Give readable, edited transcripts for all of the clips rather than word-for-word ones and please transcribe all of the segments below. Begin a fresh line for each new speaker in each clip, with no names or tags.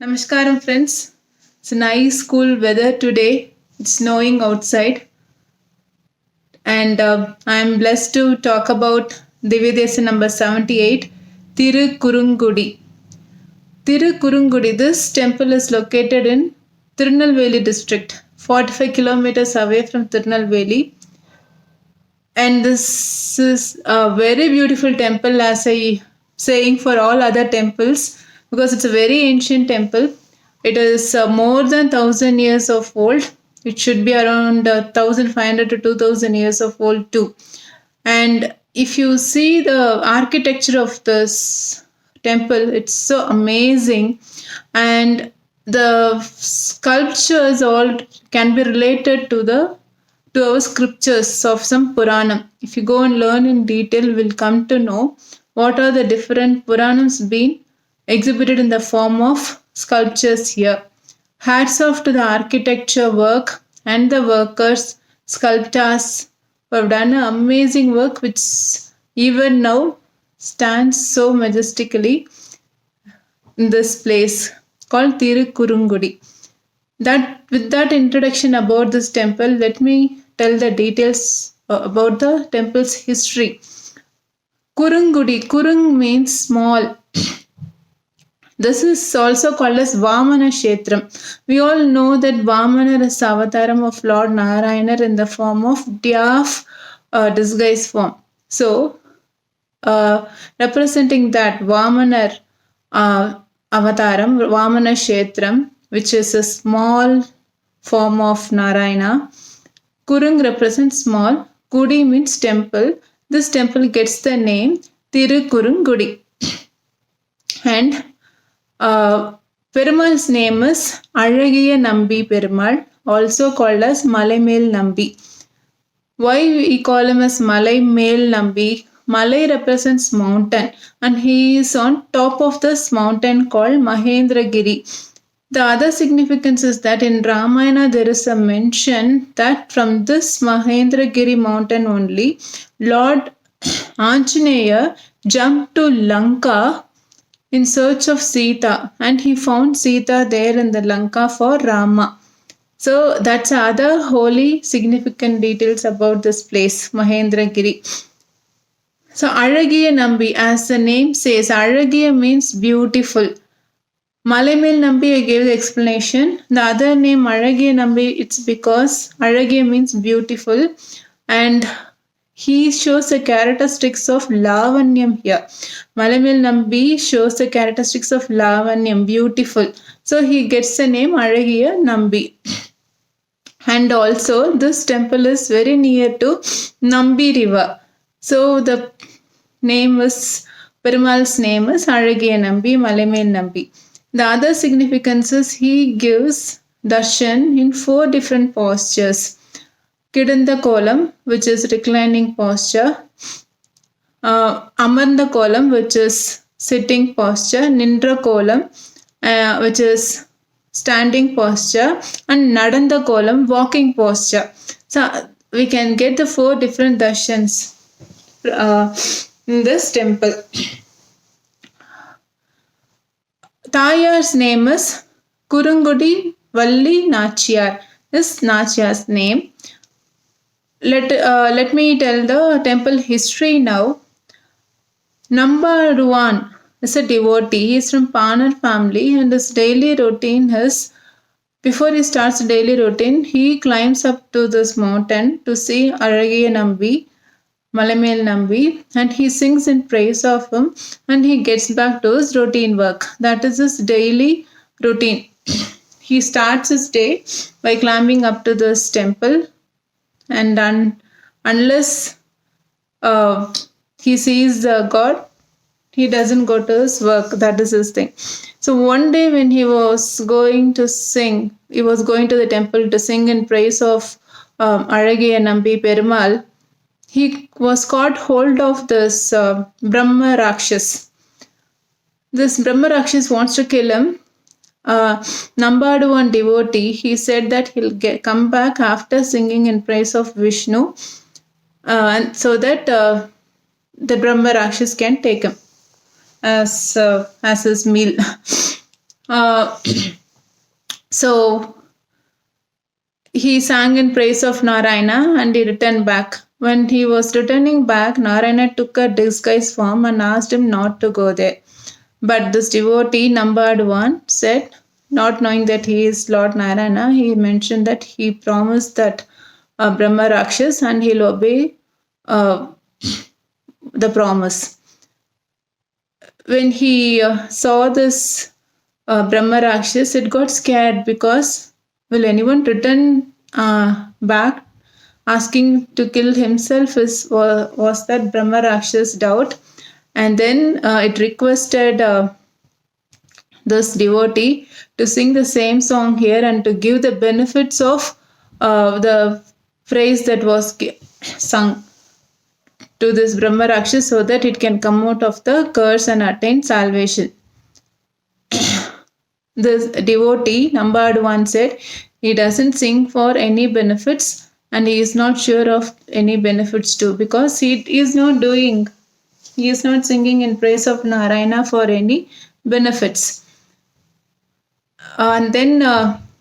Namaskaram, friends. It's a nice, cool weather today. It's snowing outside, and I'm blessed to talk about Divyadesa number 78, Tirukurungudi. Tirukurungudi, this temple is located in Tirunelveli district, 45 kilometers away from Tirunelveli. And this is a very beautiful temple, as I saying for all other temples, because it's a very ancient temple. It is more than 1,000 years of old. It should be around 1,500 to 2,000 years of old too. And if you see the architecture of this temple, it's so amazing. And the sculptures all can be related to our scriptures of some Puranam. If you go and learn in detail, we'll come to know what are the different Puranams being exhibited in the form of sculptures here. Hats off to the architecture work and the workers, sculptors who have done an amazing work which even now stands so majestically in this place called Tirukurungudi. That with that introduction about this temple, let me tell the details about the temple's history. Kurungudi. Kurung means small. This is also called as Vamana Kshetram. We all know that Vamana is avataram of Lord Narayana in the form of dwarf disguise form. So, representing that Vamana avataram, Vamana Kshetram, which is a small form of Narayana. Kurung represents small. Gudi means temple. This temple gets the name Tirukurungudi. And Perumal's name is Alagiya Nambi Perumal, also called as Malaimel Nambi. Why we call him as Malaimel Nambi? Malai represents mountain, and he is on top of this mountain called Mahendragiri. The other significance is that in Ramayana there is a mention that from this Mahendragiri mountain only, Lord Anjaneya jumped to Lanka in search of Sita, and he found Sita there in the Lanka for Rama. So that's other holy significant details about this place, Mahendragiri. So Alagiya Nambi, as the name says, Alagiya means beautiful. Malaimel Nambi, I gave the explanation. The other name Alagiya Nambi, it's because Alagiya means beautiful, and he shows the characteristics of Lavanyam here. Malaimel Nambi shows the characteristics of Lavanyam, beautiful. So he gets the name Alagiya Nambi. And also, this temple is very near to Nambi River. So the name is, Perumal's name is Alagiya Nambi, Malaimel Nambi. The other significance is he gives darshan in 4 different postures. Kidanda Kolam, which is reclining posture. Amarnda Kolam, which is sitting posture. Nindra Kolam, which is standing posture. And Nadanda Kolam, walking posture. So we can get the 4 different darshans in this temple. Tayar's name is Kurungudi Valli Nachiyar. This Nachiyar's name. Let me tell the temple history now. Nambaruwan is a devotee. He is from Panar family, and his daily routine is, before he starts daily routine, he climbs up to this mountain to see Alagiya Nambi, Malaimel Nambi, and he sings in praise of him, and he gets back to his routine work. That is his daily routine. He starts his day by climbing up to this temple, and unless he sees the God, he doesn't go to his work. That is his thing. So one day when he was going to sing, he was going to the temple to sing in praise of Alagiya Nambi Perumal. He was caught hold of this Brahma Rakshas. This Brahma Rakshas wants to kill him. Nambaduwan devotee, he said that he'll come back after singing in praise of Vishnu, and so that the Brahma Rakshas can take him as his meal. Uh, so he sang in praise of Narayana and he returned back. When he was returning back, Narayana took a disguised form and asked him not to go there. But this devotee, numbered one, said, not knowing that he is Lord Narayana, he mentioned that he promised that Brahma Rakshas and he'll obey uh, the promise. When he saw this Brahma Rakshas, it got scared because will anyone return back asking to kill himself was that Brahma Rakshas doubt. And then it requested this devotee to sing the same song here and to give the benefits of the phrase that was sung to this Brahma Rakshas so that it can come out of the curse and attain salvation. This devotee, numbered one, said he doesn't sing for any benefits and he is not sure of any benefits too because he is not singing in praise of Narayana for any benefits. And then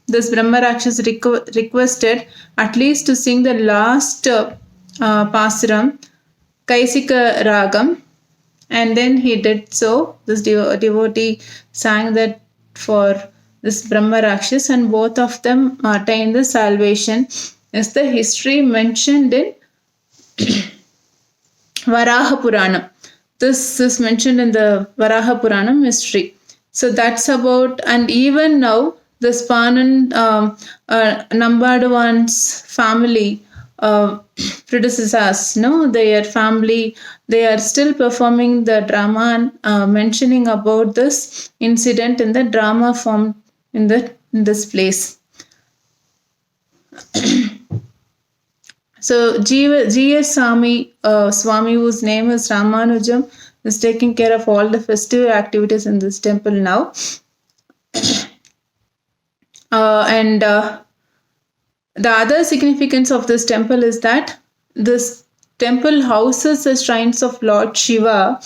this Brahma Rakshas requested at least to sing the last pasuram, Kaisika Ragam, and then he did so. This devotee sang that for this Brahma Rakshas, and both of them attained the salvation. Is the history mentioned in Varaha Puranam. This is mentioned in the Varaha Puranam history. So that's about, and even now, the Spanan numbered one's family predecessors, no, their family, they are still performing the drama and mentioning about this incident in the drama form in this place. So G.S. Swami, whose name is Ramanujam, is taking care of all the festive activities in this temple now. And the other significance of this temple is that this temple houses the shrines of Lord Shiva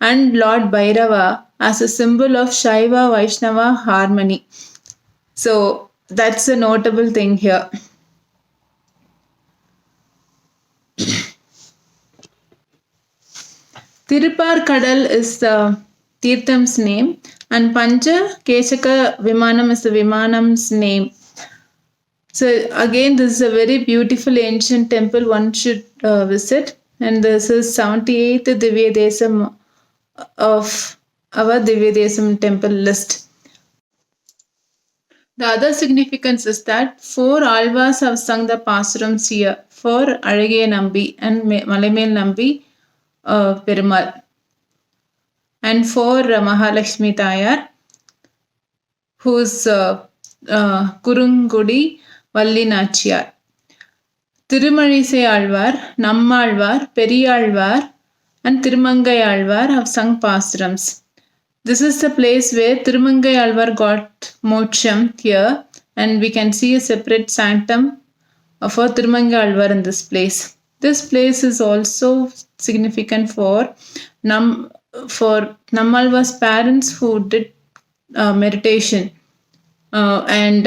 and Lord Bhairava as a symbol of Shaiva Vaishnava harmony. So that's a notable thing here. Tirupar is the Tirtham's name, and Panja Keshaka Vimanam is the Vimanam's name. So again, this is a very beautiful ancient temple one should visit, and this is 78th Divya Desam of our Divya Desam temple list. The other significance is that 4 Alvas have sung the pasurams here for Alage Nambi and Malamel Nambi Perumal, and for Mahalakshmi Tayar, who's Kurungudi Valli Nachiyar. Tirumalizai Alvar, Nammalvar, Periyalvar, and Tirumangai Alvar have sung pasarams. This is the place where Tirumangai Alvar got moksham here, and we can see a separate sanctum for Tirumangai Alvar in this place. This place is also significant for Nammalvar's parents who did meditation and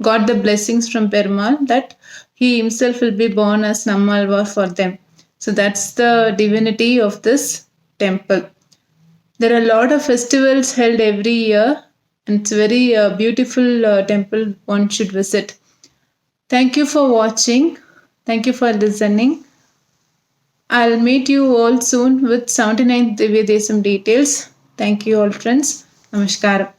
got the blessings from Perumal that he himself will be born as Nammalvar for them. So that's the divinity of this temple. There are a lot of festivals held every year, and it's a very beautiful temple one should visit. Thank you for watching. Thank you for listening. I'll meet you all soon with 79th Divya Desam details. Thank you all friends. Namaskaram.